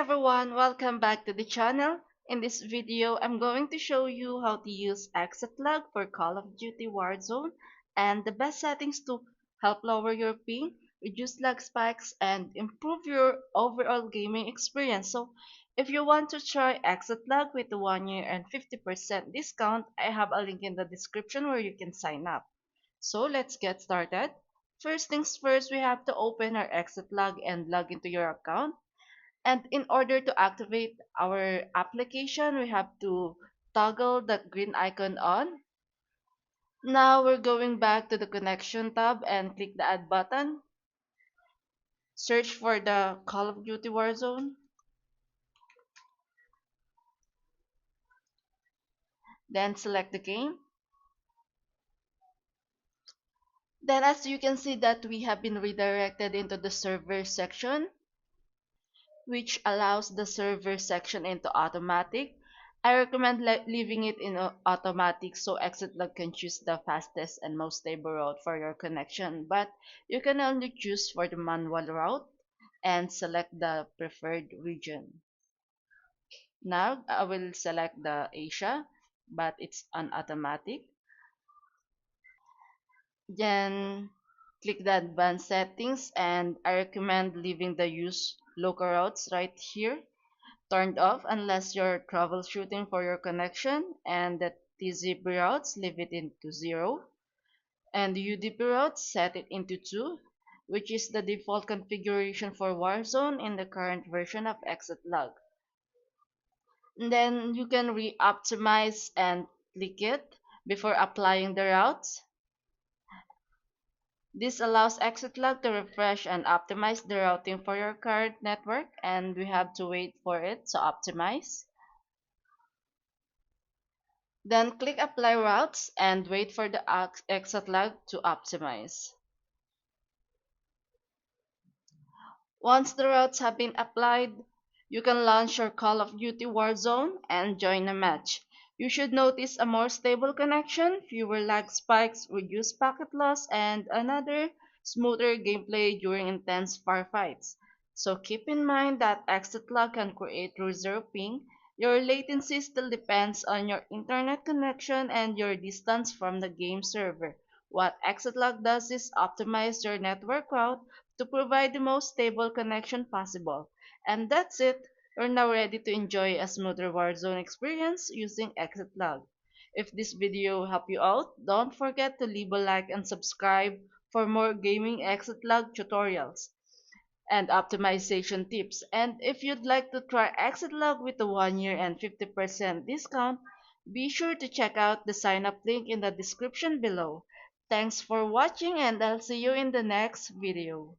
everyone, welcome back to the channel. In this video, I'm going to show you how to use Exit Lag for Call of Duty Warzone and the best settings to help lower your ping, reduce lag spikes, and improve your overall gaming experience. So, if you want to try Exit Lag with the 1 year and 50% discount, I have a link in the description where you can sign up. So, let's get started. First things first, we have to open our Exit Lag and log into your account. And in order to activate our application, we have to toggle that green icon on. Now we're going back to the connection tab and click the add button. Search for the Call of Duty Warzone. Then select the game. Then as you can see that we have been redirected into the server section, which allows the server section into automatic. I recommend leaving it in automatic so Exit Log can choose the fastest and most stable route for your connection, but you can only choose for the manual route and select the preferred region. Now I will select the Asia, but it's on automatic. Then click the advanced settings, and I recommend leaving the use local routes right here turned off unless you're troubleshooting for your connection, and the TCP routes leave it into 0, and the UDP routes set it into 2, which is the default configuration for Warzone in the current version of Exit Log. And then you can re-optimize and click it before applying the routes. This allows Exit Log to refresh and optimize the routing for your current network, and we have to wait for it to optimize. Then click Apply Routes and wait for the exit log to optimize. Once the routes have been applied, you can launch your Call of Duty Warzone and join a match. You should notice a more stable connection, fewer lag spikes, reduced packet loss, and another smoother gameplay during intense firefights. So keep in mind that exit lag can create reserve ping. Your latency still depends on your internet connection and your distance from the game server. What exit lag does is optimize your network route to provide the most stable connection possible. And that's it. You're now ready to enjoy a smoother Warzone experience using Exit Log. If this video helped you out, don't forget to leave a like and subscribe for more gaming Exit Log tutorials and optimization tips. And if you'd like to try Exit Log with a 1 year and 50% discount, be sure to check out the sign up link in the description below. Thanks for watching, and I'll see you in the next video.